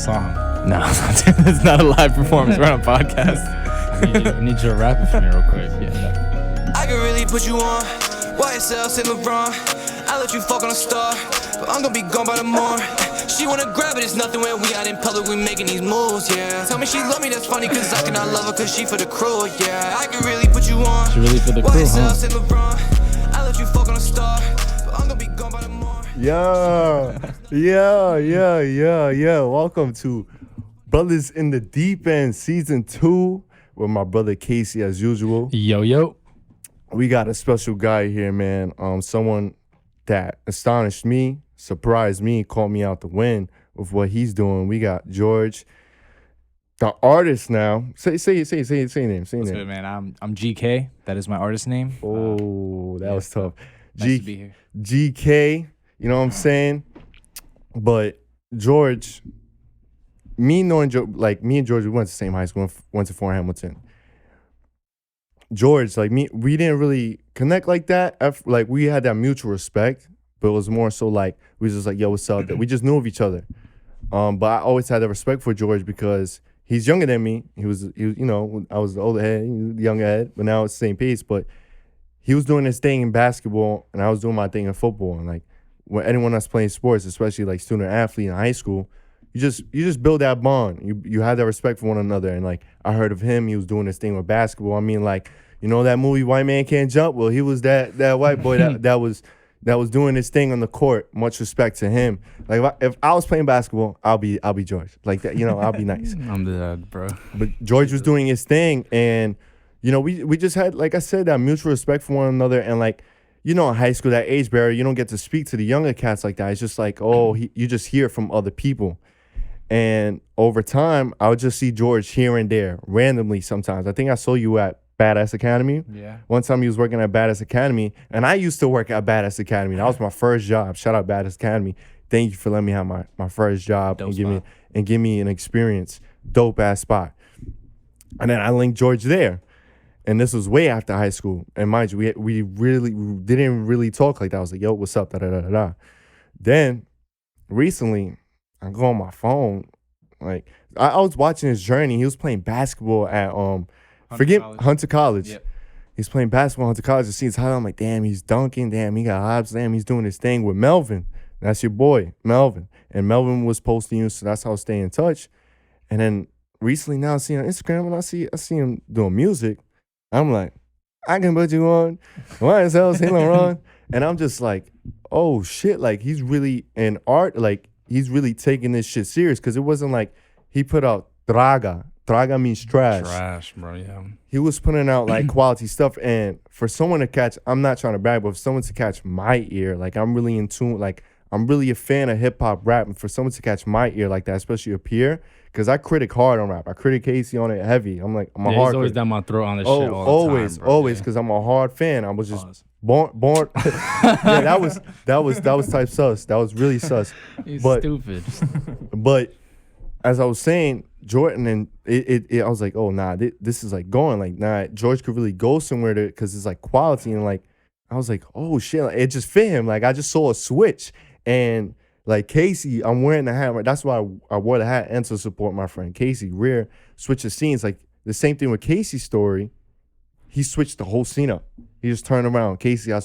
song. No, it's not a live performance. We're on a podcast. I need you to rap it for me real quick. Yeah. I can really put you on. YSL, Saint Laurent. I let you fuck on a star, but I'm gonna be gone by the morning. She wanna grab it, it's nothing when we out in public, we making these moves, yeah. Tell me she love me, that's funny, cause I cannot love her, cause she for the crew, yeah. I can really put you on. She really for the crew, YSL, huh? Saint Laurent. I let you fuck on a star, but I'm gonna be gone by the morning. Yeah. Welcome to Brothers in the Deep End Season 2 with my brother Casey as usual. Yo. We got a special guy here, man. Someone that astonished me, surprised me, called me out to win with what he's doing. We got George, the artist now. Say your name. What's good, man? I'm GK. That is my artist name. Oh, that was tough. Nice to be here. GK, you know what I'm saying? But George, me and George, we went to the same high school, went to Fort Hamilton. George, like me, we didn't really connect like that. Like we had that mutual respect, but it was more so like we was just like, yo, what's up? That we just knew of each other. But I always had that respect for George because he's younger than me. He was you know, I was the older head, he was the younger head, but now it's the same pace. But he was doing his thing in basketball, and I was doing my thing in football. And like when anyone that's playing sports, especially like student athlete in high school, you just build that bond. You have that respect for one another. And like I heard of him, he was doing this thing with basketball. I mean, like, you know that movie White Man Can't Jump? Well, he was that white boy that was doing his thing on the court. Much respect to him. Like if I was playing basketball, I'll be George. Like that, you know, I'll be nice. I'm the dad, bro. But George was doing his thing, and you know, we just had, like I said, that mutual respect for one another. And like, you know, in high school, that age barrier, you don't get to speak to the younger cats like that. It's just like, you just hear it from other people. And over time, I would just see George here and there, randomly sometimes. I think I saw you at Badass Academy. Yeah. One time he was working at Badass Academy, and I used to work at Badass Academy. That was my first job. Shout out Badass Academy. Thank you for letting me have my first job. Dope and give me an experience. Dope ass spot. And then I linked George there. And this was way after high school. And mind you, we didn't really talk like that. I was like, yo, what's up? Da-da-da-da-da. Then recently, I go on my phone. Like I was watching his journey. He was playing basketball at Hunter College. Yep. He's playing basketball at Hunter College. I see his highlight. I'm like, damn, he's dunking. Damn, he got hops. Damn, he's doing his thing with Melvin. That's your boy, Melvin. And Melvin was posting you, so that's how I stay in touch. And then recently now I see on Instagram and I see him doing music. I'm like, I can put you on. YSL, Saint Laurent. And I'm just like, oh shit, like he's really in art, like he's really taking this shit serious. Cause it wasn't like he put out Draga. Draga means trash. Trash, bro, yeah. He was putting out like quality stuff. And for someone to catch, I'm not trying to brag, but for someone to catch my ear, like I'm really in tune, like I'm really a fan of hip hop rap. And for someone to catch my ear like that, especially up here, because I critic hard on rap. I critic Casey on it heavy. I'm like, I'm a hard He's always critic. down my throat on this shit all the time, bro. Always, yeah. because I'm a hard fan. I was just Pause. born. Yeah, that was type sus. That was really sus. He's But- stupid. But as I was saying, Jordan and I was like, oh nah, this is like going like nah. George could really go somewhere to because it's like quality and like I was like, oh shit, like, it just fit him. Like I just saw a switch and. Like Casey, I'm wearing the hat. Right? That's why I wore the hat and to support my friend Casey. Rare switch of scenes. Like the same thing with Casey's story. He switched the whole scene up. He just turned around. Casey, I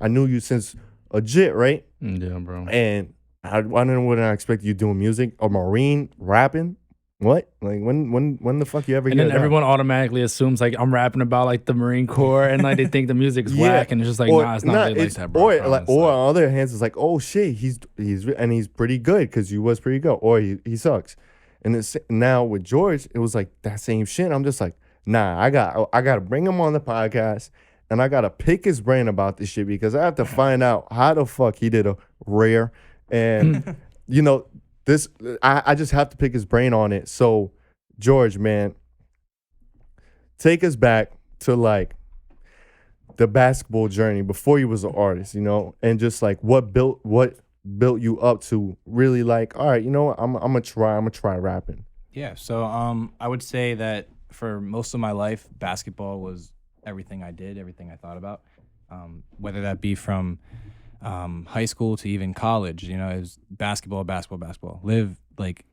knew you since legit, right? Yeah, bro. And I don't know what I expect you doing music. A Marine rapping. What? Like when the fuck you ever And get then that? everyone automatically assumes like I'm rapping about like the Marine Corps and like they think the music's Yeah. whack and it's just like Or nah, it's not really like that, bro. Or on other hands, it's like, oh shit, he's pretty good because you was pretty good, or he sucks. And it's now with George, it was like that same shit. I'm just like, nah, I gotta bring him on the podcast, and I gotta pick his brain about this shit because I have to find out how the fuck he did a rare, and you know this. I just have to pick his brain on it. So, George, man, take us back to like the basketball journey before you was an artist, you know, and just like what built you up to really like, all right, you know what, I'm gonna try rapping. Yeah, so I would say that for most of my life, basketball was everything I did, everything I thought about. Whether that be from high school to even college, you know, it was basketball. Live like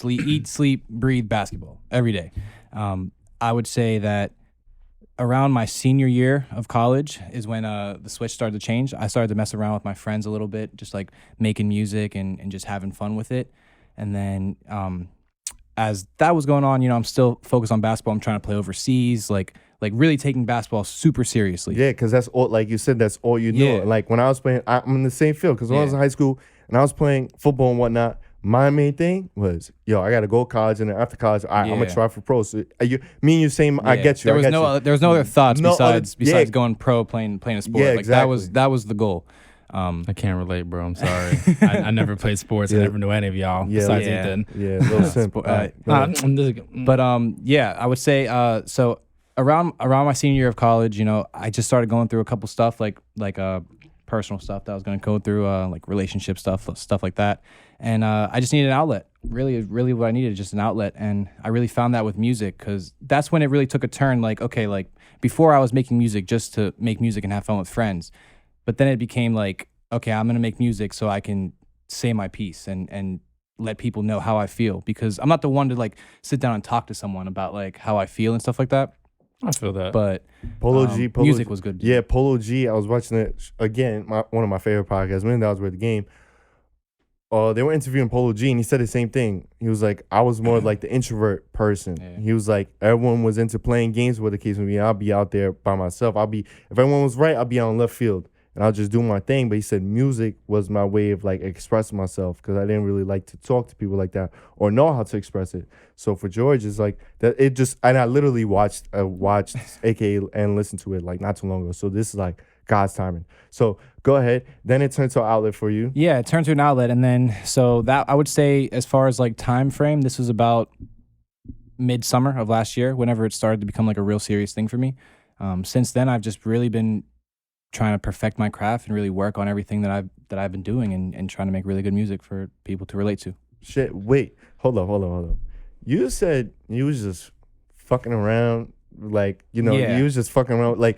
eat, sleep, breathe basketball every day. I would say that around my senior year of college is when the switch started to change. I started to mess around with my friends a little bit, just like making music and just having fun with it. And then as that was going on, you know, I'm still focused on basketball. I'm trying to play overseas, like really taking basketball super seriously. Yeah, because that's all, like you said, that's all you know. Yeah. Like when I was playing, I'm in the same field because when I was in high school and I was playing football and whatnot, my main thing was, yo, I got to go to college, and then after college, all right, I'm going to try for pro. So me and you same, I get you. There was no other thoughts besides going pro, playing a sport. Yeah, like exactly. that was the goal. I can't relate, bro. I'm sorry. I never played sports. I never knew any of y'all besides Ethan. Yeah, little simple. But I would say so around my senior year of college, you know, I just started going through a couple stuff like personal stuff that I was going to go through, like relationship stuff like that. And I just needed an outlet. Really what I needed, just an outlet. And I really found that with music, because that's when it really took a turn. Like, okay, like before I was making music just to make music and have fun with friends. But then it became like, okay, I'm going to make music so I can say my piece and let people know how I feel. Because I'm not the one to like sit down and talk to someone about like how I feel and stuff like that. I feel that. But Polo G, music was good. Yeah, Polo G. I was watching it again. one of my favorite podcasts. $1 Million Worth of Game. They were interviewing Polo G, and he said the same thing. He was like, I was more like the introvert person. Yeah. He was like, everyone was into playing games, with the case may be. I'll be out there by myself. If everyone was right, I'll be out in left field, and I'll just do my thing. But he said music was my way of like expressing myself, because I didn't really like to talk to people like that or know how to express it. So for George, it's like that. It just, and I literally watched AKA and listened to it like not too long ago. So this is like God's timing. So go ahead. Then it turned to an outlet for you. Yeah, it turned to an outlet. And then, so that I would say, as far as like time frame, this was about midsummer of last year, whenever it started to become like a real serious thing for me. Since then, I've just really been trying to perfect my craft and really work on everything that I've been doing and trying to make really good music for people to relate to. Shit, wait. Hold on. You said you was just fucking around, like, you know, you was just fucking around, like,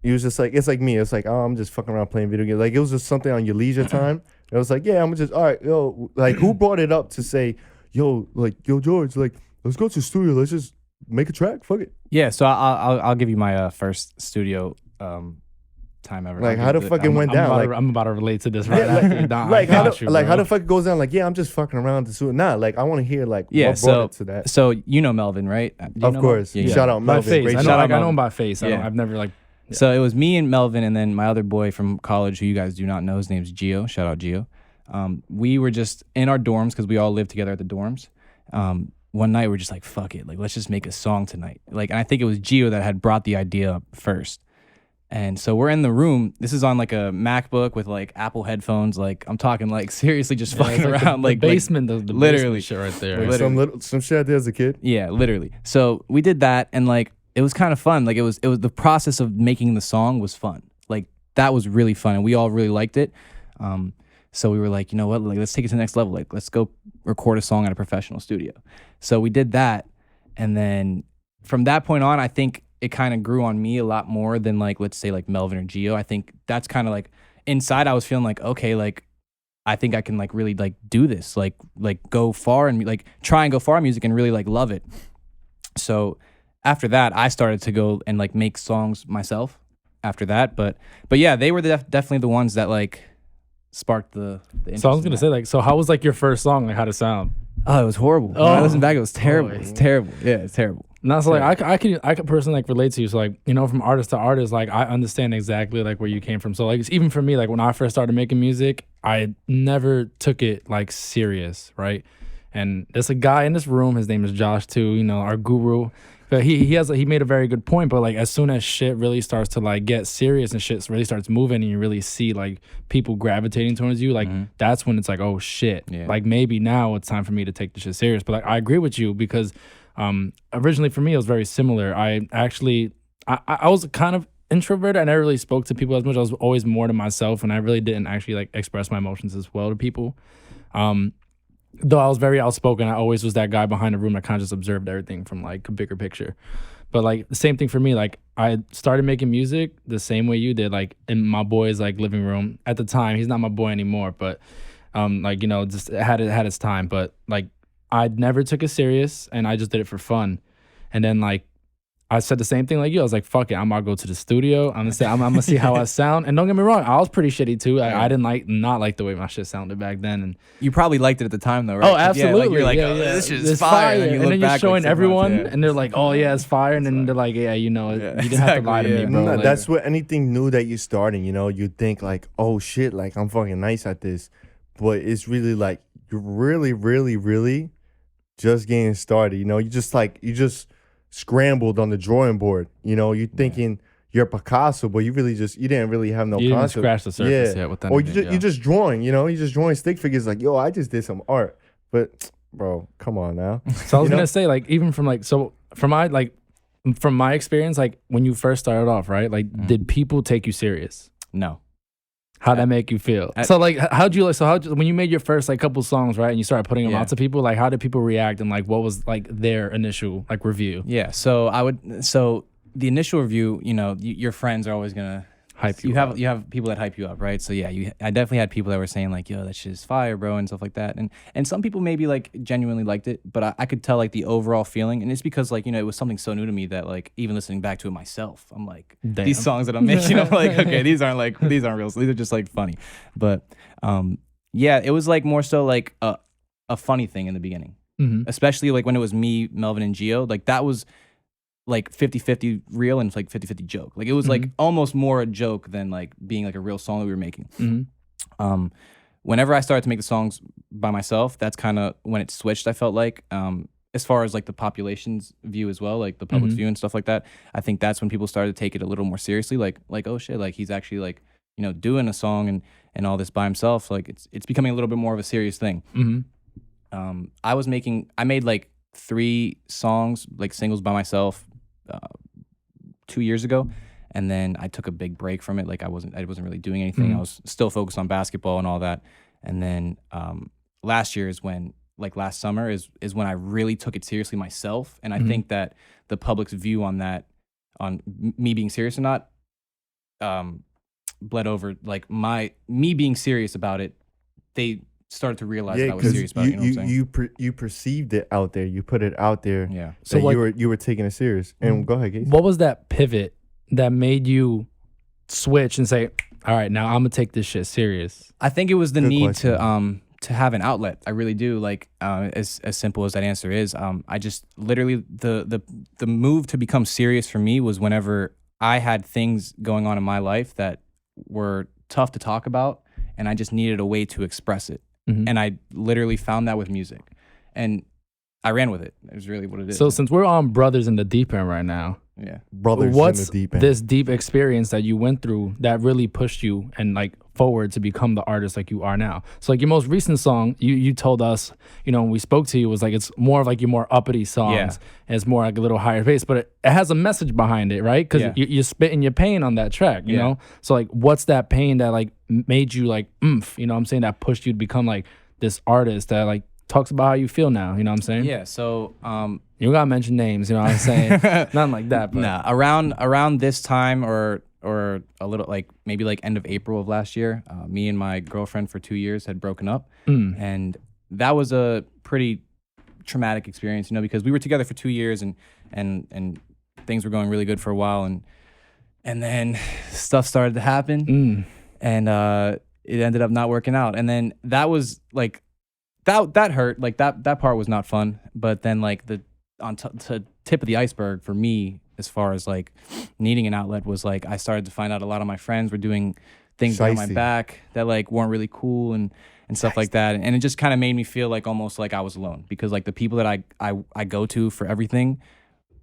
you was just like, it's like me. It's like, oh, I'm just fucking around playing video games. Like, it was just something on your leisure time. It was like, yeah, I'm just, all right, yo, like, who brought it up to say, yo, George, like, let's go to the studio. Let's just make a track. Fuck it. Yeah, so I'll give you my first studio time ever. Like, how the fuck it went down? I'm about to relate to this right after you're done. Like, how the fuck it goes down? Like, yeah, I'm just fucking around the studio. Nah, like, I want to hear, like, what brought it to that. So, you know Melvin, right? Of course. Yeah. Shout out Melvin. By face. I know him by face. I've never, like. Yeah. So it was me and Melvin, and then my other boy from college, who you guys do not know. His name's Gio. Shout out Gio. We were just in our dorms, because we all lived together at the dorms. One night we're just like, fuck it, like, let's just make a song tonight. Like, and I think it was Gio that had brought the idea up first. And so we're in the room. This is on like a MacBook with like Apple headphones. Like, I'm talking like seriously just fucking around. The basement, the literally basement shit right there. Like some shit I did as a kid. Yeah, literally. So we did that, and like, it was kind of fun. Like, it was the process of making the song was fun. Like, that was really fun, and we all really liked it. So we were like, you know what? Like, let's take it to the next level. Like, let's go record a song at a professional studio. So we did that, and then from that point on, I think it kind of grew on me a lot more than, like, let's say like Melvin or Gio. I think that's kind of like inside I was feeling like, okay, like, I think I can like really like do this, like go far and like try and go far in music and really like love it. So after that, I started to go and like make songs myself after that. But yeah, they were definitely the ones that like sparked the interest. So I was gonna say, like, so how was like your first song? Like, how to sound? Oh, it was horrible. When I listened back, it was terrible. It's terrible. Yeah, it's terrible. No, so like I could personally like relate to you. So like, you know, from artist to artist, like I understand exactly like where you came from. So like, it's even for me, like when I first started making music, I never took it like serious, right? And there's a guy in this room. His name is Josh too. You know, our guru. But he made a very good point. But like, as soon as shit really starts to like get serious and shit really starts moving, and you really see like people gravitating towards you, like that's when it's like, oh shit, like maybe now it's time for me to take this shit serious. But like, I agree with you, because originally for me it was very similar. I was kind of introverted. I never really spoke to people as much. I was always more to myself, and I really didn't actually like express my emotions as well to people. Though I was very outspoken, I always was that guy behind the room that kind of just observed everything from like a bigger picture. But like the same thing for me, like I started making music the same way you did, like in my boy's like living room. At the time, he's not my boy anymore, but like, you know, just it had its time. But like I never took it serious and I just did it for fun. And then like I said the same thing like you. I was like, fuck it, I'm gonna go to the studio. I'm gonna see how I sound. And don't get me wrong, I was pretty shitty too. I didn't not like the way my shit sounded back then. And You probably liked it at the time though, right? oh, absolutely. Yeah, like, you're like, yeah, oh, yeah. this shit is It's fire. And then you're showing everyone, and they're like, oh yeah, it's fire. And then they're like, yeah, you know, Yeah, you didn't have to lie to me, bro. No, Like, that's what anything new that you're starting, you know, you think like, oh shit, like I'm fucking nice at this. But it's really like you're really, really, really just getting started. You know, you just scrambled on the drawing board. You know, you're thinking you're Picasso, but you didn't really have no you didn't concept. scratch the surface yet with that. Or you're just drawing, you know, you're just drawing stick figures like, yo, I just did some art. But bro, come on now. So I was gonna say, like, even from like, so from my experience, like when you first started off, right? Like, did people take you serious? No. How'd that make you feel? So like, when you made your first like couple songs, right, and you started putting them out to people, like, how did people react, and like, what was like their initial like review? Yeah. So the initial review, you know, your friends are always gonna Hype you. You have people that hype you up, right? So yeah, I definitely had people that were saying like, yo, that shit is fire, bro, and stuff like that. And some people maybe like genuinely liked it, but I could tell like the overall feeling, and it's because like, you know, it was something so new to me that like even listening back to it myself, I'm like, Damn. these songs that I'm making, I'm like, okay, these aren't real, these are just like funny. But yeah, it was like more so like a funny thing in the beginning, especially like when it was me, Melvin, and Gio. Like that was like 50-50 real and like 50-50 joke. Like it was like almost more a joke than like being like a real song that we were making. Whenever I started to make the songs by myself, that's kind of when it switched, I felt like. As far as like the population's view as well, like the public's view and stuff like that, I think that's when people started to take it a little more seriously. Like oh shit, like he's actually like, you know, doing a song and all this by himself. Like it's becoming a little bit more of a serious thing. I made like 3 songs, like singles by myself 2 years ago, and then I took a big break from it. Like I wasn't really doing anything. I was still focused on basketball and all that. And then last summer is when I really took it seriously myself. And I think that the public's view on that, on me being serious or not, bled over like me being serious about it. They started to realize that I was serious about it. You know what I'm saying? You perceived it out there. You put it out there. Yeah. So So, like, you were taking it serious. And go ahead, Gates. What was that pivot that made you switch and say, all right, now I'm gonna take this shit serious? I think it was the Good need question. to have an outlet. I really do. Like as simple as that answer is, I just literally the move to become serious for me was whenever I had things going on in my life that were tough to talk about, and I just needed a way to express it. And I literally found that with music, and I ran with it. It was really what it is. So since we're on Brothers in the Deep End right now, yeah, Brothers what's in the deep end. this deep experience that you went through that really pushed you and like forward to become the artist like you are now? So like your most recent song, you told us, you know, when we spoke to you, was like it's more of like your more uppity songs. Yeah. And it's more like a little higher pace, but it has a message behind it, right? Because you're spitting your pain on that track, you know? So like what's that pain that like made you like oomph, you know what I'm saying, that pushed you to become like this artist that like talks about how you feel now, you know what I'm saying? yeah. So You don't gotta mention names, you know what I'm saying? Nothing like that, but nah, around this time or a little like maybe like end of April of last year, me and my girlfriend for 2 years had broken up, and that was a pretty traumatic experience, you know, because we were together for 2 years and things were going really good for a while, and then stuff started to happen, and it ended up not working out, and then that was like that hurt, like that part was not fun, but then like the tip of the iceberg for me as far as like needing an outlet was like I started to find out a lot of my friends were doing things behind my Shicey. back that like weren't really cool and stuff like that, and it just kind of made me feel like almost like I was alone, because like the people that I go to for everything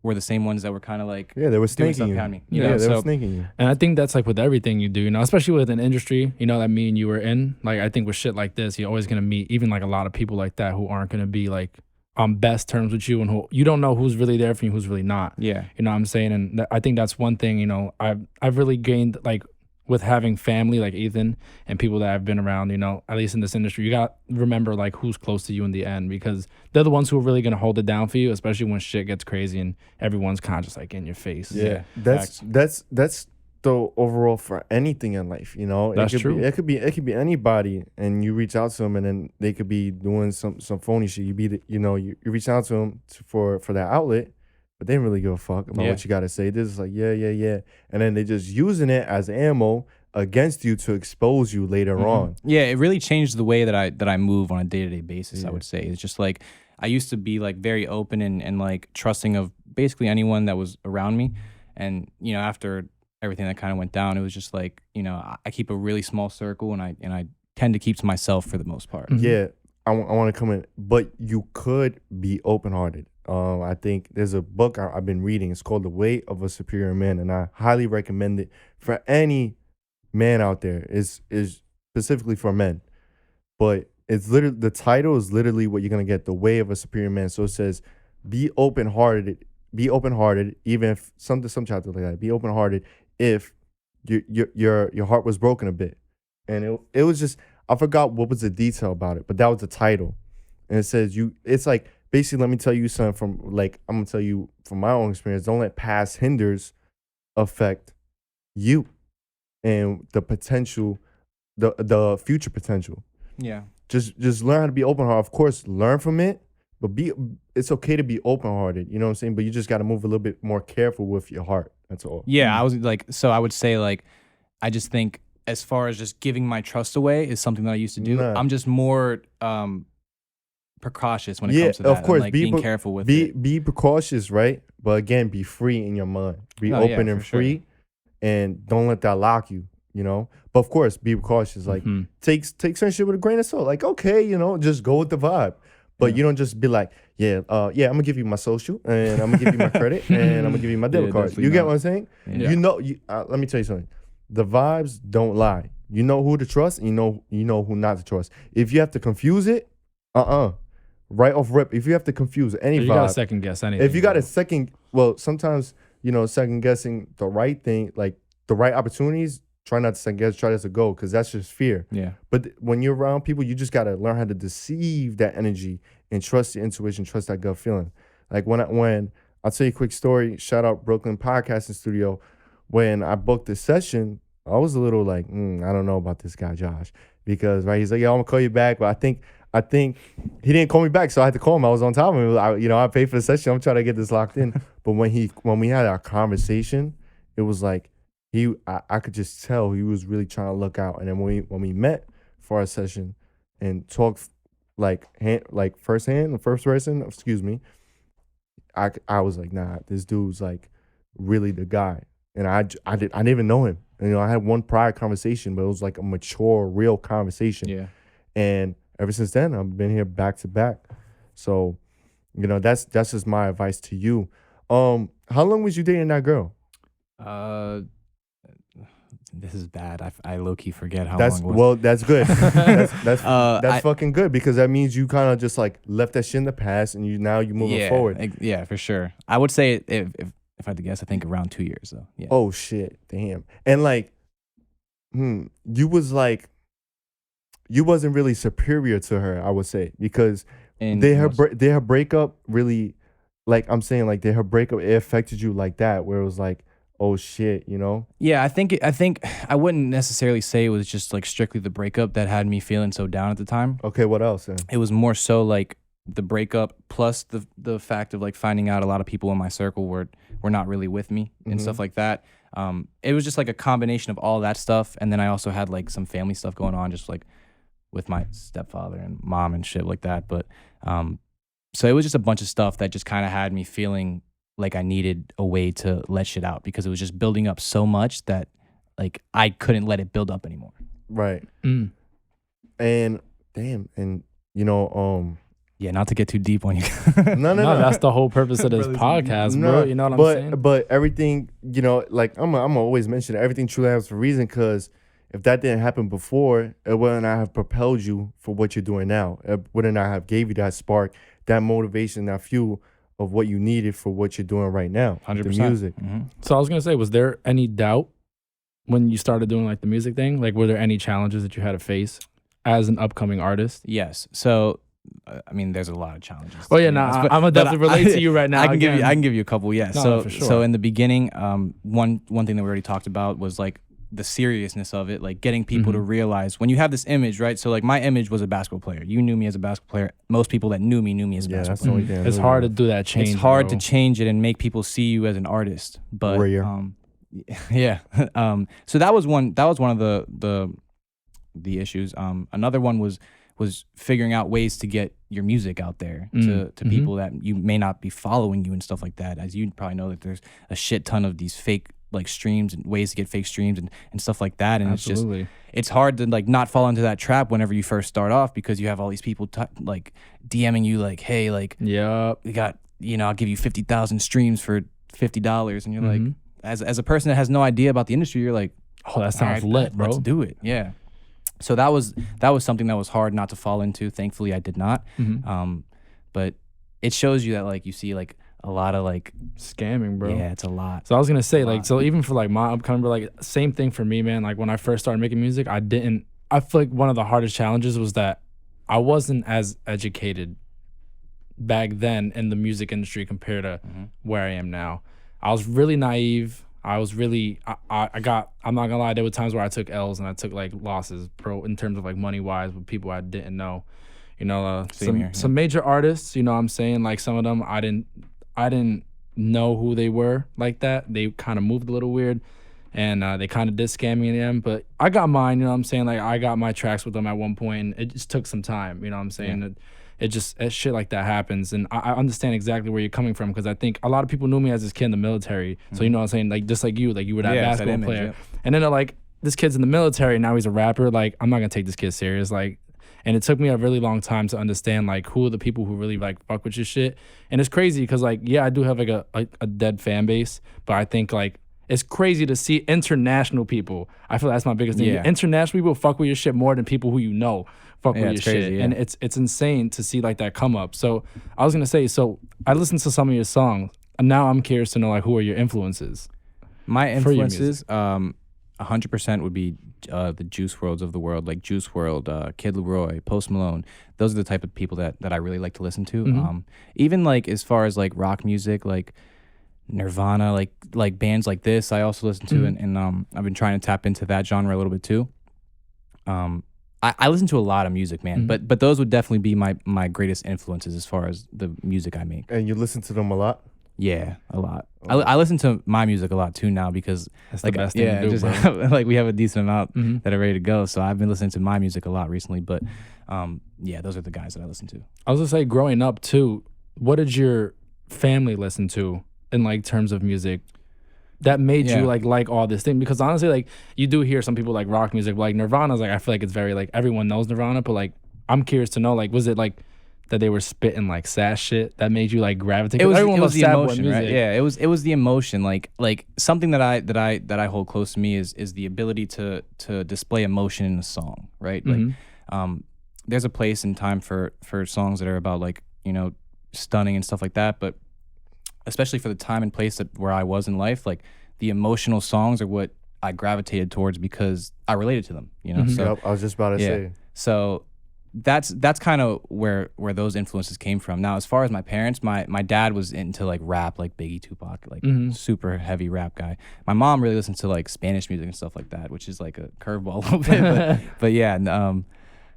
were the same ones that were kind of like Yeah, they were doing snaking stuff you. behind me. Yeah, You know? they were So snaking you. And I think that's like with everything you do, you know, especially with an industry, you know, that me and you were in. Like, I think with shit like this, you're always going to meet even like a lot of people like that who aren't going to be like on best terms with you, and who you don't know who's really there for you, who's really not. yeah, You know what I'm saying? And I think that's one thing, you know, I've really gained like with having family like Ethan and people that I've been around, you know, at least in this industry, you got to remember like who's close to you in the end, because they're the ones who are really going to hold it down for you, especially when shit gets crazy and everyone's kind of just like in your face. Yeah, Facts. that's though overall for anything in life, you know. That's true. It could be anybody, and you reach out to them, and then they could be doing some phony shit. You reach out to them for that outlet, but they didn't really give a fuck about what you got to say. This is like yeah, and then they just using it as ammo against you to expose you later on. Yeah, it really changed the way that I move on a day-to-day basis, I would say. It's just like I used to be like very open and like trusting of basically anyone that was around me. And, you know, after everything that kind of went down, it was just like, you know, I keep a really small circle and I tend to keep to myself for the most part. Yeah, I want to come in, but you could be open-hearted. I think there's a book I've been reading. It's called The Way of a Superior Man, and I highly recommend it for any man out there. Is specifically for men, but it's literally, the title is literally what you're gonna get. The Way of a Superior Man. So it says, be open-hearted, even if some chapter like that. Be open-hearted if your heart was broken a bit, and it was just, I forgot what was the detail about it, but that was the title, and it says it's like basically, let me tell you something I'm gonna tell you from my own experience. Don't let past hinders affect you and the potential, the future potential. Yeah. Just learn how to be open-hearted. Of course, learn from it, but it's okay to be open-hearted. You know what I'm saying? But you just got to move a little bit more careful with your heart. That's all. Yeah, I was like, so I would say like, I just think as far as just giving my trust away is something that I used to do. Nah. I'm just more precautious when it comes to that. Of course, and, like, being careful with it. Be precautious, right? But again, be free in your mind. Be open and free, and don't let that lock you. You know, but of course, be cautious. Like, take certain shit with a grain of salt. Like, okay, you know, just go with the vibe. But you don't just be like, I'm gonna give you my social, and I'm gonna give you my credit, and I'm gonna give you my debit card. You get what I'm saying? Yeah. You know, let me tell you something. The vibes don't lie. You know who to trust, and you know who not to trust. If you have to confuse it, right off rip. If you have to confuse any vibe, you gotta second guess anything. If you got sometimes second guessing the right thing, like the right opportunities. Try not to second guess, try to go, because that's just fear. Yeah. But when you're around people, you just gotta learn how to deceive that energy and trust your intuition, trust that gut feeling. Like when I'll tell you a quick story. Shout out Brooklyn Podcasting Studio. When I booked this session, I was a little like, I don't know about this guy Josh, because he's like, I'm gonna call you back, but I think he didn't call me back, so I had to call him. I was on top of him. I paid for the session. I'm trying to get this locked in. But when we had our conversation, it was like. I could just tell he was really trying to look out. And then when we met for our session and talked like first person, excuse me, I was like, nah, this dude's like really the guy. And I didn't even know him. And, I had one prior conversation, but it was like a mature, real conversation. Yeah. And ever since then, I've been here back to back. So, that's just my advice to you. How long was you dating that girl? This is bad. I low key forget how long it was. Well, that's good. That's fucking good, because that means you kind of just like left that shit in the past, and you moving forward. Yeah, for sure. I would say if I had to guess, I think around 2 years though. Yeah. Oh shit, damn. And like, you wasn't really superior to her, I would say, because her breakup really, like I'm saying, like her breakup, it affected you like that, where it was like, oh shit, Yeah, I think I wouldn't necessarily say it was just like strictly the breakup that had me feeling so down at the time. Okay, what else then? It was more so like the breakup plus the fact of like finding out a lot of people in my circle were not really with me and stuff like that. It was just like a combination of all that stuff, and then I also had like some family stuff going on, just like with my stepfather and mom and shit like that. But so it was just a bunch of stuff that just kind of had me feeling like I needed a way to let shit out, because it was just building up so much that like I couldn't let it build up anymore. Right. And damn, and yeah, not to get too deep on you. No. That's the whole purpose of this podcast, bro. You know what I'm saying? But everything, like I'm always mention everything truly happens for a reason, because if that didn't happen before, it wouldn't have propelled you for what you're doing now. It wouldn't have gave you that spark, that motivation, that fuel of what you needed for what you're doing right now. 100%. The music. Mm-hmm. So I was gonna say, was there any doubt when you started doing like the music thing? Like, were there any challenges that you had to face as an upcoming artist? Yes. So I mean, there's a lot of challenges. Oh to yeah, be no, honest, I'm gonna definitely relate to you right now. I can again. give you a couple. Yeah. No, for sure. So in the beginning, one thing that we already talked about was like the seriousness of it, like getting people to realize when you have this image, right? So like my image was a basketball player. You knew me as a basketball player. Most people that knew me as a Yeah, basketball that's player. the only thing. It's hard to do that change. It's hard bro. to change it and make people see you as an artist. But Warrior. yeah. So that was one of the issues. Another one was figuring out ways to get your music out there to people that you may not be following you and stuff like that. As you probably know, that there's a shit ton of these fake like streams and ways to get fake streams and stuff like that. And Absolutely. it's hard to like not fall into that trap whenever you first start off, because you have all these people like DMing you like, hey, like, Yep. we got, I'll give you 50,000 streams for $50. And you're like, as a person that has no idea about the industry, you're like, Oh, that sounds lit, bro. let's do it. Yeah. So that was something that was hard not to fall into. Thankfully, I did not. But it shows you that like you see like a lot of like Scamming, bro. yeah, it's a lot. So I was gonna say, like, so even for like my upcoming, like, same thing for me, man. Like when I first started making music, I feel like one of the hardest challenges was that I wasn't as educated back then in the music industry compared to where I am now. I was really naive. I was really, I'm not gonna lie, there were times where I took L's and I took like losses, bro, in terms of like money wise with people I didn't know. Some major artists, you know what I'm saying? Like some of them I didn't know who they were like that. They kind of moved a little weird and they kind of did scam me in the end. But I got mine, you know what I'm saying? Like I got my tracks with them at one point and it just took some time, you know what I'm saying? Yeah. Shit like that happens. And I understand exactly where you're coming from because I think a lot of people knew me as this kid in the military. So, you know what I'm saying? Like just like you were that basketball image, player. yeah. And then they're like, this kid's in the military, now he's a rapper. Like, I'm not gonna take this kid serious. Like, and it took me a really long time to understand like who are the people who really like fuck with your shit. And it's crazy because like, yeah, I do have like a dead fan base, but I think like it's crazy to see international people. I feel that's my biggest thing. Yeah. International people fuck with your shit more than people who you know fuck with your it's shit. crazy, yeah. And it's insane to see like that come up. So I was gonna say, so I listened to some of your songs and now I'm curious to know like who are your influences? My for your influences, 100% would be the Juice WRLDs of the world, like Juice WRLD, Kid Leroy, Post Malone. Those are the type of people that I really like to listen to. Even like as far as like rock music, like Nirvana, like bands like this, I also listen to, and I've been trying to tap into that genre a little bit too. I listen to a lot of music, man, but those would definitely be my greatest influences as far as the music I make. And you listen to them a lot? Yeah, a lot. I listen to my music a lot too now because That's like the best thing to do, bro. like we have a decent amount that are ready to go. So I've been listening to my music a lot recently. But yeah, those are the guys that I listen to. I was gonna say, growing up too, what did your family listen to in like terms of music that made you like all this thing? Because honestly, like you do hear some people like rock music, but like Nirvana's like I feel like it's very like everyone knows Nirvana, but like I'm curious to know like was it like that they were spitting like sass shit that made you like gravitate? It was loves the sad boy emotion, right? music. Yeah, it was the emotion. Like something that I hold close to me is the ability to display emotion in a song, right? Like there's a place and time for songs that are about like, stunning and stuff like that, but especially for the time and place where I was in life, like the emotional songs are what I gravitated towards because I related to them, So Yep, I was just about to say. So that's kind of where those influences came from. Now, as far as my parents, my dad was into like rap, like Biggie, Tupac, like super heavy rap guy. My mom really listens to like Spanish music and stuff like that, which is like a curveball a little bit. But yeah,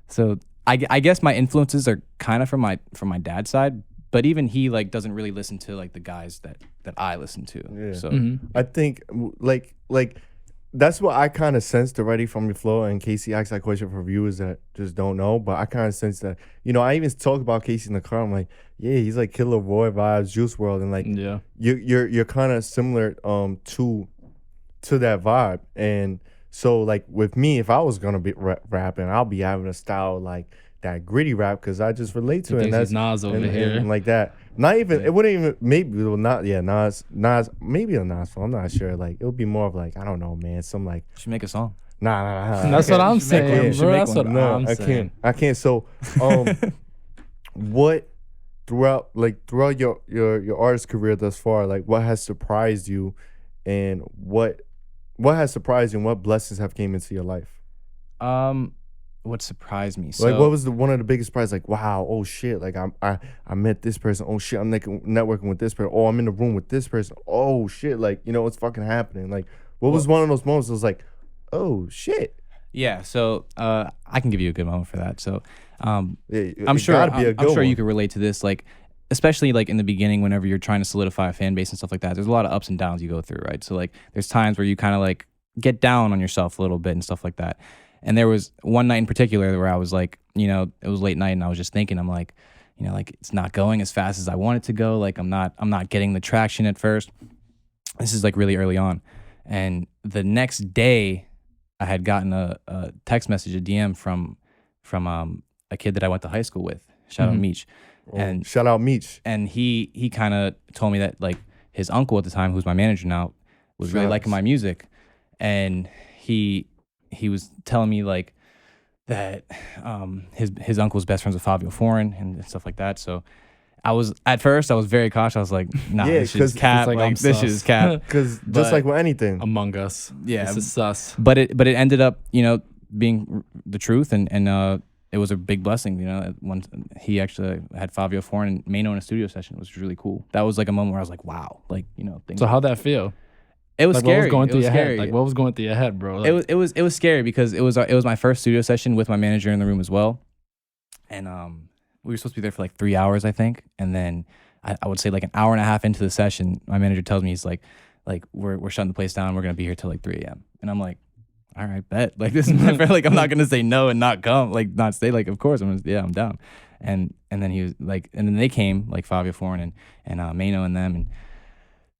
so I guess my influences are kind of from my dad's side, but even he like doesn't really listen to like the guys that I listen to. Yeah. So I think like that's what I kind of sensed already from your flow. And Casey asked that question for viewers that just don't know, but I kind of sense that, I even talk about Casey in the car. I'm like, yeah, he's like Killer Boy vibes, Juice WRLD, and like, yeah, you're kind of similar to that vibe. And so like with me, if I was gonna be rapping, I'll be having a style like that gritty rap because I just relate to it. And that's Nas over and here, like that. Not even it wouldn't even Nas maybe a Nas song. I'm not sure. Like it would be more of like I don't know, man. Some like should make a song. Nah. That's what I'm You should make one. saying, You should bro. make That's one. what No, I'm I saying. can't. So, what throughout your artist career thus far, like what has surprised you, and what has surprised you, and what blessings have came into your life? what surprised me? Like, So, what was one of the biggest surprises? Like, wow, oh shit, like I met this person. Oh shit, I'm networking with this person. Oh, I'm in the room with this person. Oh shit, like, you know, what's fucking happening? Like, what was one of those moments that was like, oh shit? yeah, so I can give you a good moment for that. So I'm It sure gotta be a I'm good sure you one. can relate to this, like especially like in the beginning whenever you're trying to solidify a fan base and stuff like that. There's a lot of ups and downs you go through, right? So like there's times where you kind of like get down on yourself a little bit and stuff like that. And there was one night in particular where I was like, you know, it was late night and I was just thinking, I'm like, you know, like it's not going as fast as I want it to go. Like I'm not getting the traction at first. This is like really early on. And the next day I had gotten a text message, a DM from a kid that I went to high school with. Shout out Meech. And Shout out Meech. and he kind of told me that like his uncle at the time, who's my manager now, was really liking my music, and he was telling me like that his uncle's best friends with Fabio Foreign and stuff like that. So at first I was very cautious. I was like, nah, Yeah, this shit is 'cause cap. it's like, Like, I'm this shit sus. is cap. Because But- just like with anything, Among Us. Yeah. This is sus. But it ended up, you know, being the truth, and it was a big blessing, you know. When he actually had Fabio Foreign and Mano in a studio session, which was really cool. That was like a moment where I was like, wow, like, you know, things. So how'd that feel? It was Like scary. what was going It through was your scary. head? Like what was going through your head, bro? Like, It was scary because it was my first studio session with my manager in the room as well, and we were supposed to be there for like 3 hours, I think, and then I would say like an hour and a half into the session, my manager tells me he's like we're shutting the place down. We're gonna be here till like 3 a.m. And I'm like, all right, bet. Like this is my friend. Like I'm not gonna say no and not come. Like not stay. Like of course I'm down. And then he was like, and then they came like Fabio Foreign and Mano and them, and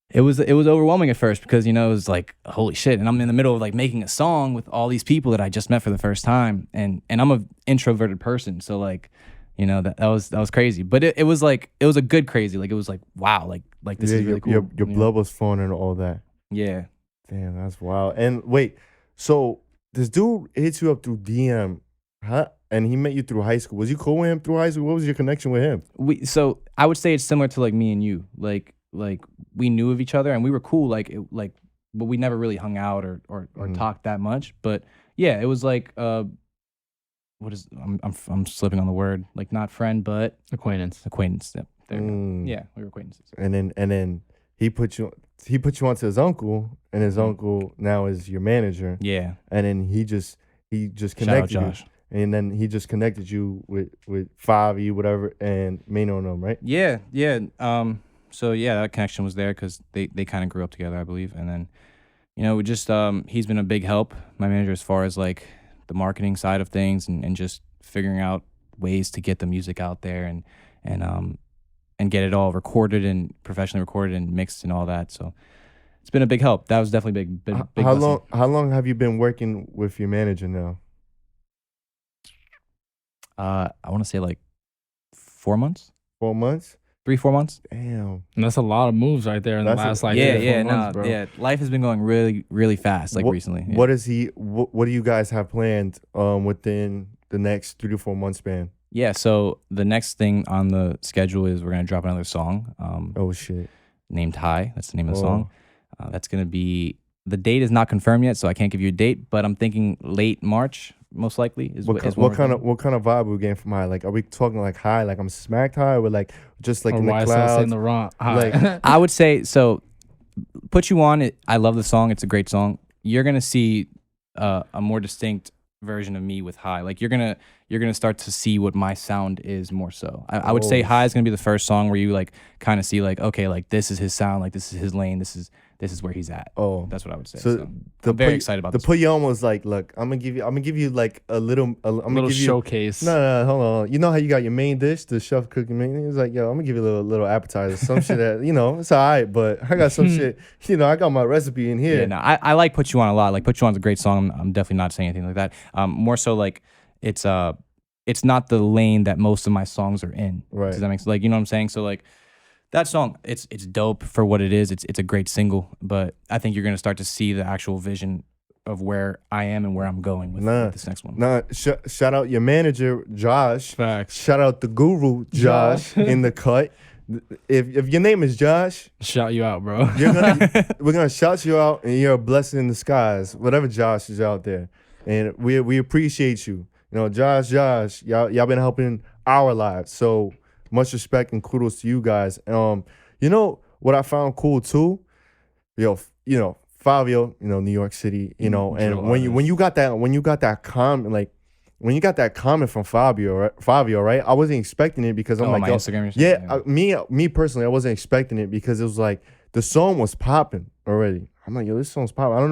it was overwhelming at first because, you know, it was like holy shit, and I'm in the middle of like making a song with all these people that I just met for the first time, and I'm an introverted person, so like, you know, that was crazy, but it was like it was a good crazy, like it was like wow, like this is really cool. your you know? blood was flowing and all that. Yeah. Damn, that's wild. And wait, so this dude hits you up through DM, huh? And he met you through high school. Was you cool with him through high school? What was your connection with him? So I would say it's similar to like me and you, like we knew of each other and we were cool, but we never really hung out or talked that much. But yeah, it was like what is I'm slipping on the word, like not friend but acquaintance. Yep, there you go. Yeah, we were acquaintances. And then he put you onto his uncle, and his uncle now is your manager. Yeah. And then he just Shout out connected you. Josh. And then he just connected you with Favi, whatever, and Mano and them, right? Yeah. So yeah, that connection was there because they kind of grew up together, I believe. And then, you know, we just he's been a big help, my manager, as far as like the marketing side of things and just figuring out ways to get the music out there and get it all recorded and professionally recorded and mixed and all that. So it's been a big help. That was definitely big How blessing. long have you been working with your manager now? I want to say like 4 months, 4 months? 3-4 months. Damn. And that's a lot of moves right there in the That's a- last like Yeah, 3 or 4 yeah, months, bro. yeah. Life has been going really, really fast, like recently. Yeah. What is he? What do you guys have planned within the next 3 to 4 month span? Yeah, so the next thing on the schedule is we're gonna drop another song. Oh shit! Named High. That's the name of the Oh. song. That's gonna be, the date is not confirmed yet, so I can't give you a date, but I'm thinking late March, most likely. What kind of vibe are we getting from High? Like, are we talking like high? Like I'm smacked high, or like just like Or in the YSL clouds? saying the wrong. Like- I would say so. Put You On it. I love the song. It's a great song. You're gonna see a more distinct version of me with High. Like you're gonna start to see what my sound is more so. I would say Oh. High is gonna be the first song where you like kind of see like, okay, like this is his sound, like this is his lane, this is where he's at. Oh, That's what I would say. so So the I'm very put- excited about the this. put you on was like, look, I'm gonna give you like a little, I'm gonna little give you. showcase. No, hold on. You know how you got your main dish, the chef cooking main? He's like, yo, I'm gonna give you a little appetizer, some shit that, you know, it's all right, but I got some shit, you know, I got my recipe in here. Yeah, no, I like Put You On a lot. Like Put You On's a great song. I'm definitely not saying anything like that. More so like it's not the lane that most of my songs are in. Right. Does that make sense? Like, you know what I'm saying? So like that song, it's dope for what it is. It's a great single, but I think you're gonna start to see the actual vision of where I am and where I'm going with this next one. Nah, shout out your manager, Josh. Facts. Shout out the guru, Josh, in the cut. If your name is Josh, Shout you out, bro. we're gonna shout you out, and you're a blessing in disguise. Whatever Josh is out there, and we appreciate you. Josh, y'all been helping our lives. So much respect and kudos to you guys. What I found cool too, Fabio, New York City, and when you got that comment from Fabio, right? I wasn't expecting it because I'm like, my Instagram. Me personally, I wasn't expecting it because it was like the song was popping already. I'm like, yo, this song's popping. I don't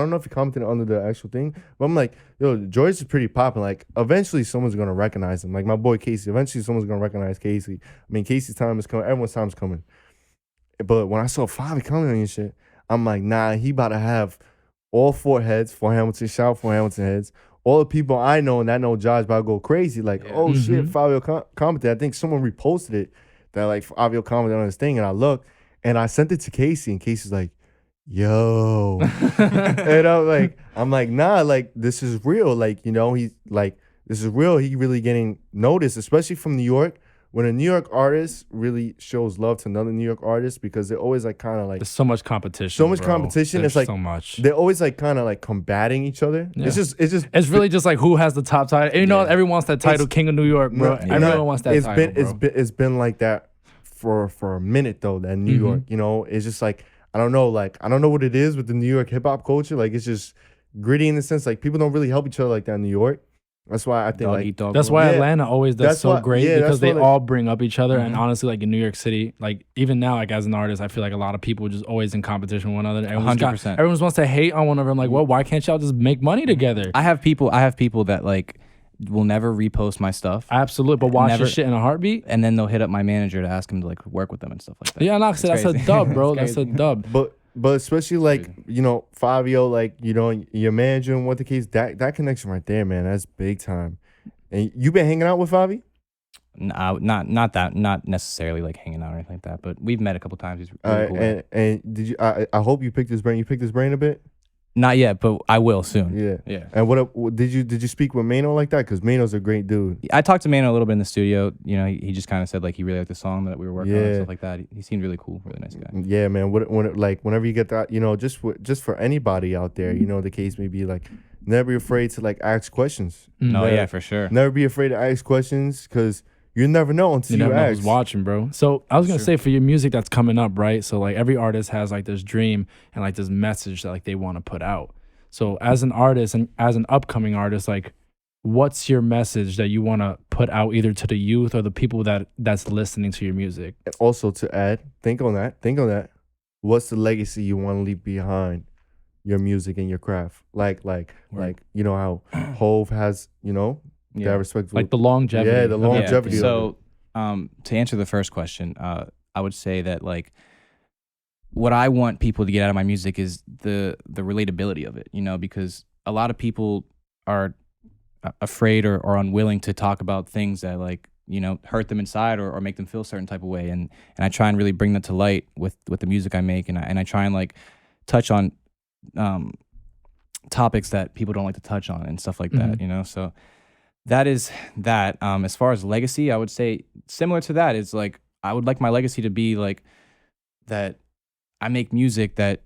know if he commented under the actual thing, but I'm like, yo, George is pretty popping. Like, eventually someone's gonna recognize him. Like my boy Casey. Eventually someone's gonna recognize Casey. I mean, Casey's time is coming. Everyone's time is coming. But when I saw Fabio commenting and shit, I'm like, nah, he about to have all 4 heads, 4 Hamilton, shout out 4 Hamilton heads. All the people I know and that know Josh about to go crazy. Like, oh shit, Fabio commented. I think someone reposted it that like Fabio commented on his thing, and I looked and I sent it to Casey, and Casey's like, yo. And I'm like, nah, like this is real. Like, he's like, this is real. He really getting noticed, especially from New York. When a New York artist really shows love to another New York artist, because they're always like kind of like there's so much competition. It's like so much. They're always like kind of like combating each other. Yeah. It's really just like who has the top title. And everyone wants that title, King of New York, bro. Everyone wants that title. It's been like that for a minute though. That New York, it's just like I don't know what it is with the New York hip hop culture. Like it's just gritty in the sense like people don't really help each other like that in New York. That's why I think that's why Atlanta always does so great because they all bring up each other. And honestly, like in New York City, like even now, like as an artist, I feel like a lot of people just always in competition with one another. 100%. Everyone wants to hate on one another. I'm like, well, why can't y'all just make money together? I have people that like will never repost my stuff. Absolutely, but watch your shit in a heartbeat. And then they'll hit up my manager to ask him to like work with them and stuff like that. Yeah, no, that's a dub, bro. That's a dub. But especially like, Fabio, like, your manager and what the case, that connection right there, man, that's big time. And you been hanging out with Fabi? No, not necessarily like hanging out or anything like that, but we've met a couple times. He's really cool. And did you? I hope you picked his brain. You picked his brain a bit. Not yet, but I will soon. Yeah. And what did you speak with Mano like that? Because Mano's a great dude. I talked to Mano a little bit in the studio. He just kind of said like he really liked the song that we were working on and stuff like that. He seemed really cool, really nice guy. Yeah, man. Whenever you get that, just for anybody out there, the case may be like, never be afraid to like ask questions. Yeah, for sure. Never be afraid to ask questions because you never know until you never know ask. who's watching, bro. So I was gonna say for your music that's coming up, right? So like every artist has like this dream and like this message that like they want to put out. So as an artist and as an upcoming artist, like what's your message that you want to put out either to the youth or the people that's listening to your music? And also to add, think on that. What's the legacy you want to leave behind your music and your craft? Like how Hove has, that respect. Like the longevity. Yeah, the longevity. So to answer the first question, I would say that like what I want people to get out of my music is the relatability of it, because a lot of people are afraid or unwilling to talk about things that like, hurt them inside or make them feel a certain type of way. And I try and really bring that to light with the music I make. And I try and like touch on topics that people don't like to touch on and stuff like that, So that is that. As far as legacy, I would say similar to that is like, I would like my legacy to be like that I make music that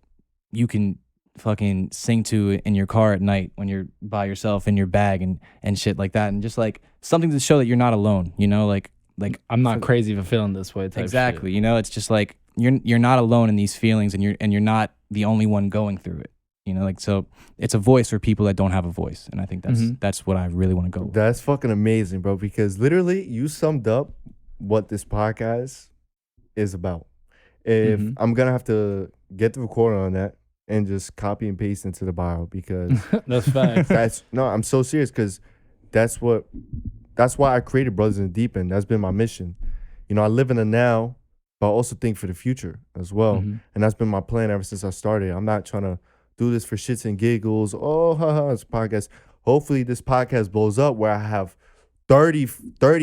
you can fucking sing to in your car at night when you're by yourself in your bag and shit like that. And just like something to show that you're not alone, like I'm not crazy for feeling this way. Exactly. It's just like you're not alone in these feelings and you're not the only one going through it. So it's a voice for people that don't have a voice. And I think that's what I really want to go with. That's fucking amazing, bro, because literally you summed up what this podcast is about. If I'm going to have to get the recording on that and just copy and paste into the bio because that's facts. I'm so serious because that's why I created Brothers in the Deep End. That's been my mission. I live in the now, but I also think for the future as well. And that's been my plan ever since I started. I'm not trying to do this for shits and giggles. Oh, haha, it's a podcast. Hopefully this podcast blows up where I have 30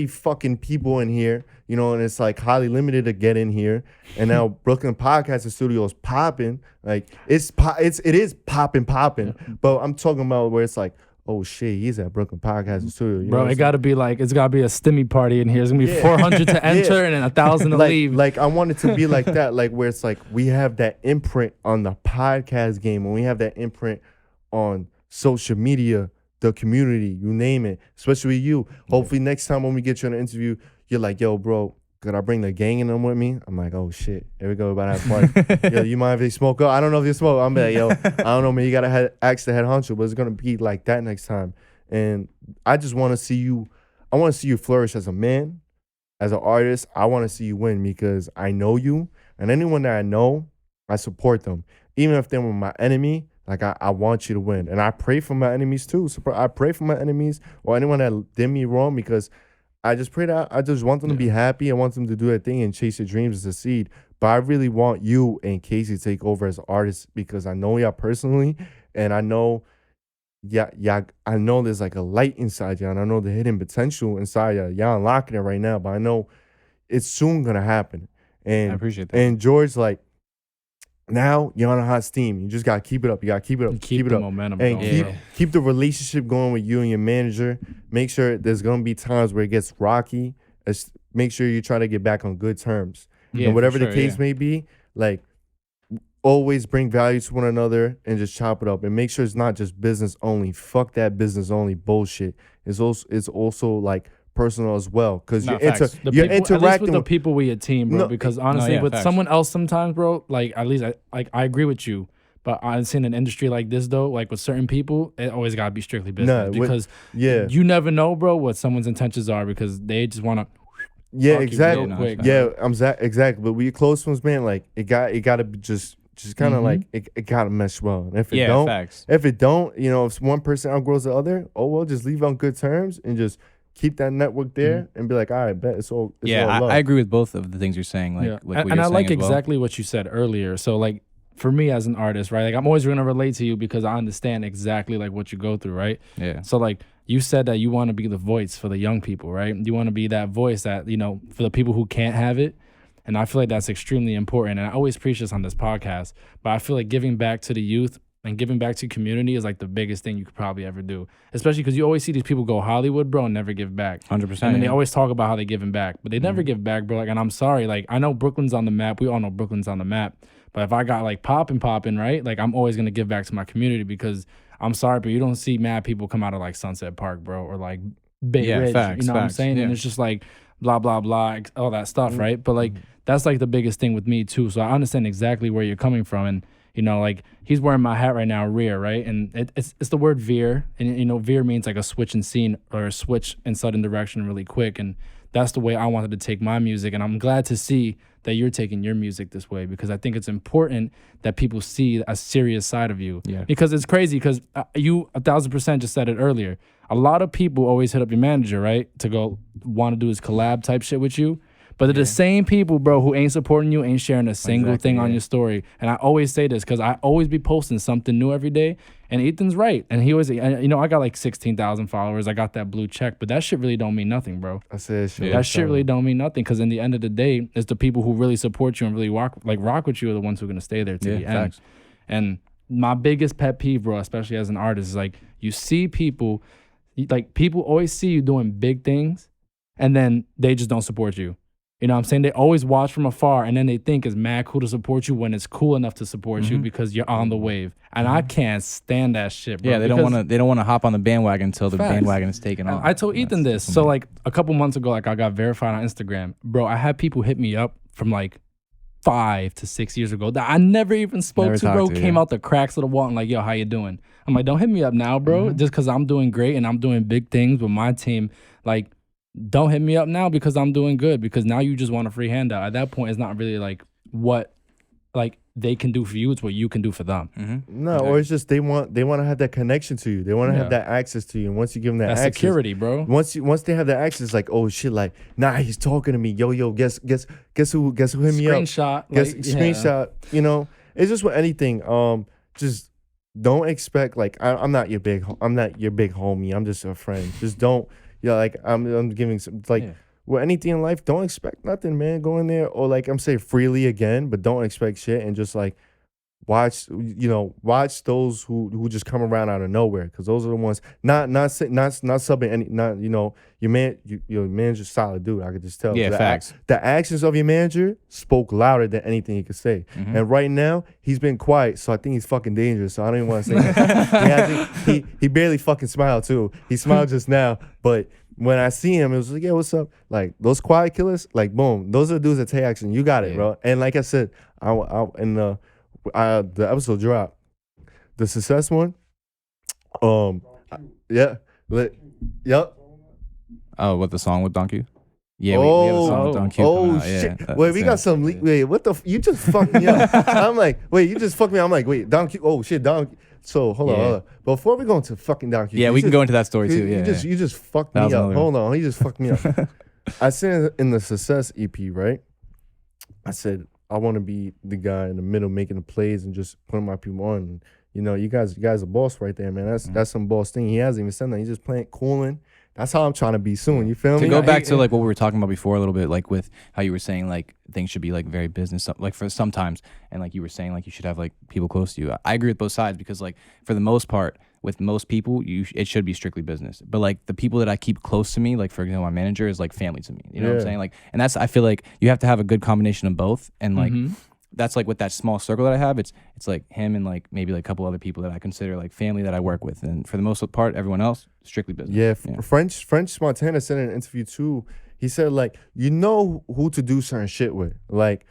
fucking people in here, and it's like highly limited to get in here. And now Brooklyn Podcasting Studio is popping. Like it is popping. But I'm talking about where it's like, oh shit, he's at Brooklyn Podcasting Studio. Bro, it's gotta be a stimmy party in here. It's gonna be 400 to enter and then 1,000 to leave. Like I want it to be like that, like where it's like we have that imprint on the podcast game and we have that imprint on social media the community, you name it, especially you. Hopefully next time when we get you on an interview, you're like, yo, bro, could I bring the gang in them with me? I'm like, oh shit, here we go, about to have a party. Yo, you mind if they smoke? Oh, I don't know if they smoke. I'm like, yo, I don't know, man. You gotta ask the head honcho, but it's gonna be like that next time. And I just want to see you. I want to see you flourish as a man, as an artist. I want to see you win because I know you, and anyone that I know, I support them, even if they were my enemy. Like I want you to win, and I pray for my enemies too. So I pray for my enemies or anyone that did me wrong because I just pray that I just want them to be happy. I want them to do their thing and chase their dreams and succeed. But I really want you and Casey to take over as artists because I know y'all personally, and I know, I know there's like a light inside y'all, and I know the hidden potential inside y'all. Y'all unlocking it right now, but I know it's soon gonna happen. And I appreciate that. And George, like, now you're on a hot steam. You just gotta keep it up. You gotta keep it up. Keep it the up. momentum And going. keep the relationship going with you and your manager. Make sure there's gonna be times where it gets rocky. Make sure you try to get back on good terms. Yeah, And whatever for the sure, case may be, like, always bring value to one another and just chop it up. And make sure it's not just business only. Fuck that business only bullshit. It's also like personal as well, because you're facts. The you're people, at least interacting with the with people with your team, bro. No, because honestly, yeah, with facts. someone else sometimes, bro, like at least I agree with you. But I've seen an industry like this though, like with certain people, it always gotta be strictly business because you never know, bro, what someone's intentions are because they just wanna. Exactly. Real quick. Exactly. But with your close ones, man, like it gotta be just kind of like it gotta mesh well. And if it don't, facts. if one person outgrows the other, just leave on good terms and just keep that network there and be like, all right, bet it's all love. I agree with both of the things you're saying. Like what and you're I saying like as well. exactly what you said earlier. So like for me as an artist, right? Like I'm always gonna relate to you because I understand exactly like what you go through, right? Yeah. So like you said that you want to be the voice for the young people, right? You want to be that voice that, for the people who can't have it. And I feel like that's extremely important. And I always preach this on this podcast, but I feel like giving back to the youth and giving back to community is like the biggest thing you could probably ever do. Especially because you always see these people go Hollywood, bro, and never give back. 100%. And then they always talk about how they giving back, but they never give back, bro. Like, and I'm sorry, like I know Brooklyn's on the map. We all know Brooklyn's on the map. But if I got like popping, right? Like I'm always gonna give back to my community because I'm sorry, but you don't see mad people come out of like Sunset Park, bro, or like Bay Ridge. Facts, you know what I'm facts, saying? And it's just like blah, blah, blah, all that stuff, right? But like that's like the biggest thing with me too. So I understand exactly where you're coming from. And like he's wearing my hat right now, rear, right? And it's the word veer. And veer means like a switch in scene or a switch in sudden direction really quick. And that's the way I wanted to take my music. And I'm glad to see that you're taking your music this way because I think it's important that people see a serious side of you. Yeah. Because it's crazy because you 1,000% just said it earlier. A lot of people always hit up your manager, right? To go want to do his collab type shit with you. But they're the same people, bro, who ain't supporting you, ain't sharing a single thing on your story. And I always say this because I always be posting something new every day. And Ethan's right. And he always, I got like 16,000 followers. I got that blue check. But that shit really don't mean nothing, bro. I said that shit really don't mean nothing because in the end of the day, it's the people who really support you and really rock with you are the ones who are going to stay there to the end. And my biggest pet peeve, bro, especially as an artist, is like you see people, like people always see you doing big things and then they just don't support you. You know what I'm saying? They always watch from afar and then they think it's mad cool to support you when it's cool enough to support you because you're on the wave. And I can't stand that shit, bro. Yeah, they don't want to hop on the bandwagon until the bandwagon is taken off. I told Ethan this. So like a couple months ago, like I got verified on Instagram. Bro, I had people hit me up from like 5 to 6 years ago that I never even spoke to, bro. Came out the cracks of the wall and like, yo, how you doing? I'm like, don't hit me up now, bro. Just because I'm doing great and I'm doing big things with my team. Like, don't hit me up now because I'm doing good because now you just want a free handout. At that point, it's not really like what like they can do for you. It's what you can do for them. No, or it's just they want to have that connection to you. They want to have that access to you. And once you give them that access, security, bro. Once they have that access, like, oh shit, like, nah, he's talking to me. Yo, guess who hit me up? Screenshot. Screenshot. It's just with anything. Just don't expect like I'm not your big homie. I'm just a friend. Just don't. Like I'm giving some with anything in life, don't expect nothing, man. Go in there or like I'm saying freely again, but don't expect shit and just like watch those who just come around out of nowhere, because those are the ones not subbing any, not your manager's solid dude. I could just tell. Yeah, facts. The actions of your manager spoke louder than anything he could say. And right now he's been quiet, so I think he's fucking dangerous. So I don't even want to say that. he barely fucking smiled too. He smiled just now, but when I see him, it was like, yeah, what's up? Like those quiet killers, like boom, those are the dudes that take action. You got it, bro. And like I said, the episode dropped, the success one. Yep. Oh, what, the song with Don Q? Yeah, we have a song with Don Q. Oh shit! Yeah, wait, we got some. Wait, what the? You just fucked me up. I'm like, wait, you just fucked me up. I'm like, wait, Don Q. Oh shit, Don Q. So hold on. Before we go into fucking Don Q. Yeah, we can go into that story too. Yeah, you just fucked me up. Hold on, he just fucked me up. I said in the Success EP, right? I said I want to be the guy in the middle making the plays and just putting my people on. You know, you guys are boss right there, man. That's some boss thing. He hasn't even said that. He's just playing cooling. That's how I'm trying to be soon. You feel me? To go back to like what we were talking about before a little bit, like with how you were saying like things should be like very business, like for sometimes, and like you were saying like you should have like people close to you. I agree with both sides, because like for the most part, with most people, it should be strictly business. But like the people that I keep close to me, like for example, my manager is like family to me. You know what I'm saying? Like, and that's, I feel like you have to have a good combination of both, and like. That's like with that small circle that I have, it's like him and like maybe like a couple other people that I consider like family that I work with, and for the most part, everyone else strictly business. Yeah, French Montana said in an interview too. He said like, you know who to do certain shit with. Like,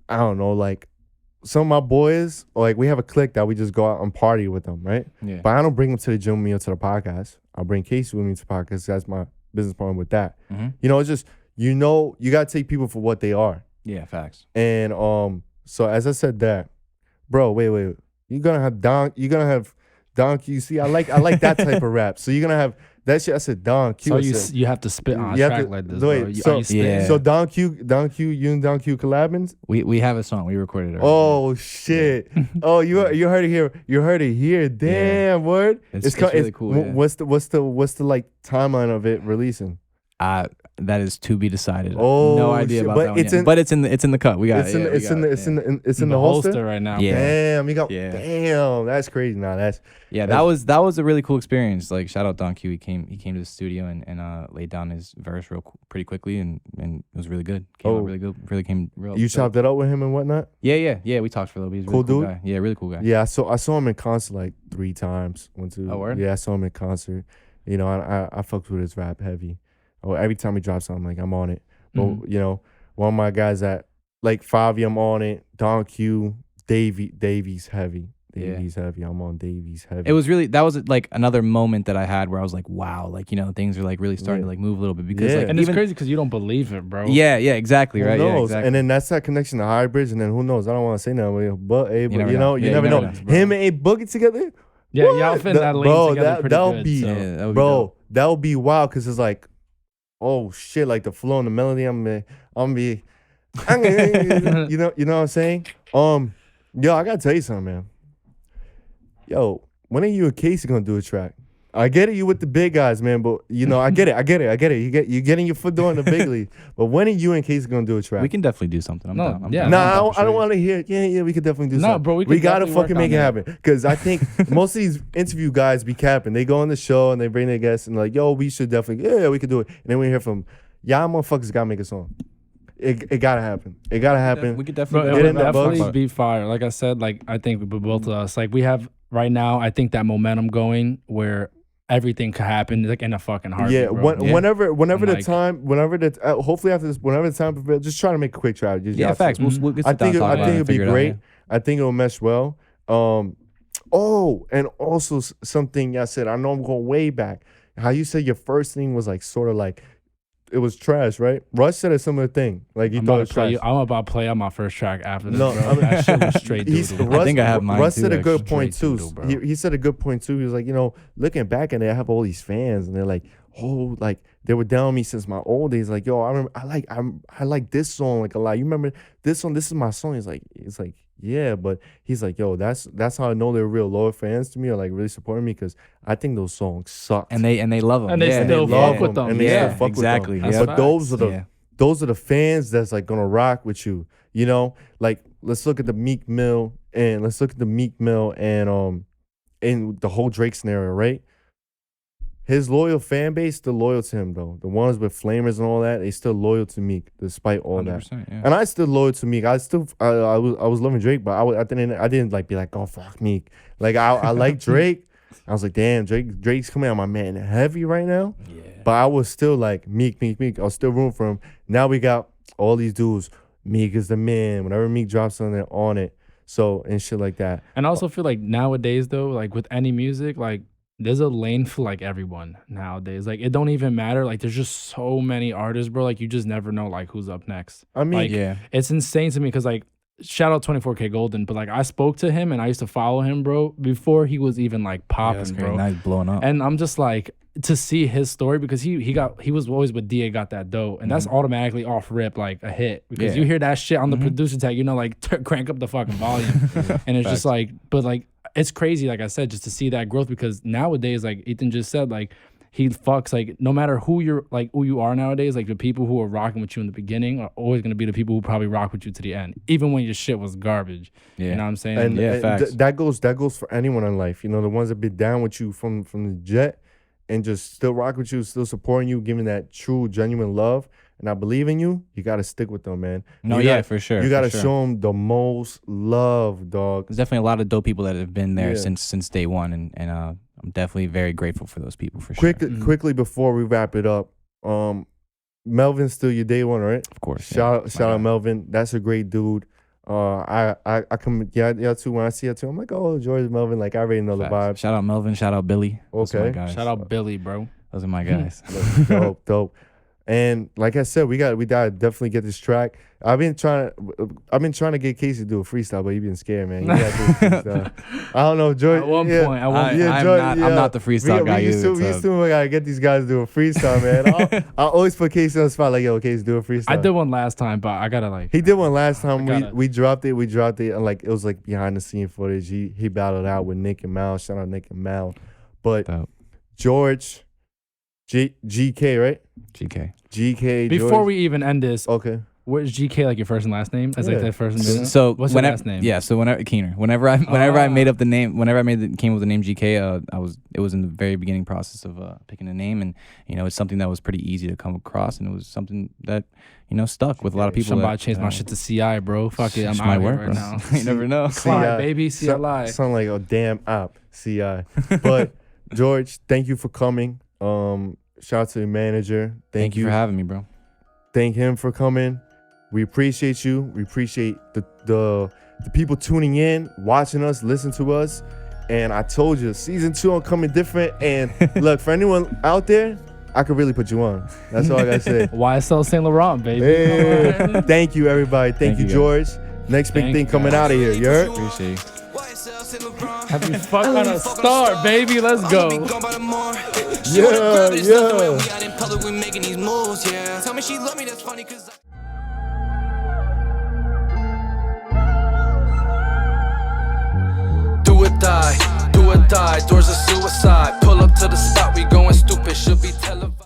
I don't know, like some of my boys, like we have a clique that we just go out and party with them, right? Yeah. But I don't bring them to the gym with me or to the podcast. I'll bring Casey with me to the podcast. That's my business partner with that. You know, it's just, you gotta take people for what they are. Yeah, facts. And so as I said that, bro, wait, you're gonna have Don Q. See, I like that type of rap. So you're gonna have that shit. I said Don Q. So you have to spit on a track like this, bro. So Don Q, you and Don Q collabing? We have a song. We recorded it. Oh shit! Oh, you heard it here. You heard it here. Damn, word. It's really cool. Yeah. What's the like timeline of it releasing? That is to be decided. Oh, no idea shit. about But that one it's yet. in- But it's in the cut. We got It's it. in the holster right now. Yeah. Damn, you got. Yeah. Damn, that's crazy. Nah, that was a really cool experience. Like shout out Don Q. He came to the studio and laid down his verse pretty quickly, and it was really good. Came out really good. Really came real. You chopped that up with him and whatnot. Yeah. We talked for a little bit. He's a Cool really cool dude? guy. Yeah, really cool guy. Yeah, I saw him in concert like 3 times. Oh, word? Yeah, I saw him in concert. You know, I fucked with his rap heavy. Oh, every time he drops something, like I'm on it. But you know, one of my guys that like Favi, I'm on it. Don Q, Davies heavy. Davies heavy. I'm on Davies heavy. It was really, that was like another moment that I had where I was like, wow, like, you know, things are like really starting to like move a little bit, because like, and it's crazy because you don't believe it, bro. Yeah, exactly, who right? knows? Yeah, exactly. And then that's that connection to Highbridge, and then who knows? I don't want to say nothing, but you never know, know. you Yeah, never you know. never know, Him and A Boogie together. Yeah, What? y'all fit that lane together pretty that'll good. be, So. that would be bro. dope. That would be wild, because it's like, oh shit, like the flow and the melody. I'm be, you know what I'm saying? Yo, I gotta tell you something, man. Yo, when are you and Casey gonna do a track? I get it, you with the big guys, man, but you know, I get it. You're getting your foot door in the big league. But when are you and Casey gonna do a track? We can definitely do something. I'm down. I'm yeah. down. Nah, I don't want to hear. Yeah, we could definitely do something. No, bro, we gotta definitely fucking work make it on happen. Because I think most of these interview guys be capping. They go on the show and they bring their guests and like, yo, we should definitely, yeah, we could do it. And then we hear from, y'all motherfuckers gotta make a song. It gotta happen. It gotta happen. We could Bro, definitely it Get would in that definitely box. be fire. Like I said, like I think with both of us, like we have right now, I think that momentum going where everything could happen like in a fucking heartbeat. Yeah, bro. whenever And, the like- time, hopefully after this, whenever the time prevails, just try to make a quick track. Just Yeah, y'all facts. two. We'll get I sit down think and talk I about think it it'd and be figure it out, great. yeah. I think it'll mesh well. And also something y'all said. I know I'm going way back. How you said your first thing was like sort of like it was trash, right? Russ said a similar thing. Like he I'm thought it about, was to play, trash. I'm about to play out my first track after this, No, bro. I mean- That shit was straight He's- doodle. Russ, I think I have mine Russ too, said a good actually. point too. Straight doodle, bro. He said a good point too. He was like, you know, looking back at it, I have all these fans, and they're like, oh, like they were down on me since my old days. Like, yo, I remember, I like this song like a lot. You remember this song? This is my song. It's like, yeah, but he's like, yo, that's how I know they're real loyal fans to me, or like really supporting me, because I think those songs suck. And they love them. And they yeah, still love fuck with them. and they Yeah, still fuck exactly. with them. Yeah. But those are the fans that's like gonna rock with you. You know, like let's look at the Meek Mill and let's look at the Meek Mill and the whole Drake scenario, right? His loyal fan base still loyal to him though. The ones with flamers and all that, they still loyal to Meek despite all that. 100%, yeah. And I still loyal to Meek. I was loving Drake, but I didn't like be like, oh fuck Meek. Like I like Drake. I was like, damn, Drake's coming out my man heavy right now. Yeah. But I was still like Meek. I was still rooting for him. Now we got all these dudes. Meek is the man. Whenever Meek drops something, they're on it. So and shit like that. And I also feel like nowadays though, like with any music, like there's a lane for like everyone nowadays. Like it don't even matter. Like there's just so many artists, bro. Like you just never know like who's up next. I mean, like, Yeah. it's insane to me because like shout out 24K Golden, but like I spoke to him and I used to follow him, bro, before he was even like popping, bro. Now he's blowing up. And I'm just like to see his story because he was always with DA Got That Dough, and that's automatically off rip like a hit because Yeah. you hear that shit on the producer tag, you know, like crank up the fucking volume, and it's just like, but like it's crazy, like I said, just to see that growth because nowadays, like Ethan just said, like he fucks like no matter who you are nowadays, like the people who are rocking with you in the beginning are always gonna be the people who probably rock with you to the end, even when your shit was garbage. Yeah. You know what I'm saying? And, Yeah, and facts. that goes for anyone in life. You know, the ones that been down with you from the jet and just still rock with you, still supporting you, giving that true, genuine love. And I believe in you. You got to stick with them, man. No, You yeah, gotta- for sure. You got to for sure. show them the most love, dog. There's definitely a lot of dope people that have been there Yeah. since day one, and I'm definitely very grateful for those people for sure. Quickly before we wrap it up, Melvin's still your day one, right? Of course. Shout out Melvin. That's a great dude. I come yeah too. When I see her too, I'm like, oh, George Melvin. Like I already know the vibe. Shout out Melvin. Shout out Billy. Those are my Okay. guys. Shout out Billy, bro. Those are my guys. Dope. And like I said, we gotta definitely get this track. I've been trying to get Casey to do a freestyle, but he been scared, man. You gotta do a freestyle. I don't know, George. At one yeah. point, at one I- point. I'm George, not- I'm not the freestyle guy we either, used so- to gotta get these guys to do a freestyle, man. I'll always put Casey on the spot, like, yo, Casey, do a freestyle. I did one last time, but I gotta like. He did one last time. I gotta- We dropped it, and like it was like behind the scene footage. He battled out with Nick and Mal. Shout out Nick and Mal. But Dope. George, GK, right? GK. GK. Before George. we even end this, Okay. what is GK like your first and last name? As like Yeah. that first and middle? So What's your whenever, last name? Yeah, so whenever Keener, whenever I made up the name, came up with the name GK, it was in the very beginning process of picking a name, and it's something that was pretty easy to come across, and it was something that stuck with a lot of people. Somebody that, changed my shit to CI, bro. Fuck it, I'm Just out might here work, right bro. now. You never know. CI, baby, CLI. Sound like a damn app, CI. But George, thank you for coming. Shout out to the manager. Thank you for having me, bro. Thank him for coming. We appreciate you. We appreciate the people tuning in, watching us, listening to us. And I told you, season 2 I'm coming different. And look, for anyone out there, I could really put you on. That's all I gotta say. YSL Saint Laurent, baby. Hey, thank you, everybody. Thank you, you, George. Next big Thank thing you, coming guys. out of here. You heard? Appreciate you. Have you fuck on a start, baby? Let's go. Yeah, yeah. We out in public, we making these moves, yeah. Tell me she love me, that's funny, cause do or die, doors of suicide. Pull up to the spot, we going stupid, should be televised.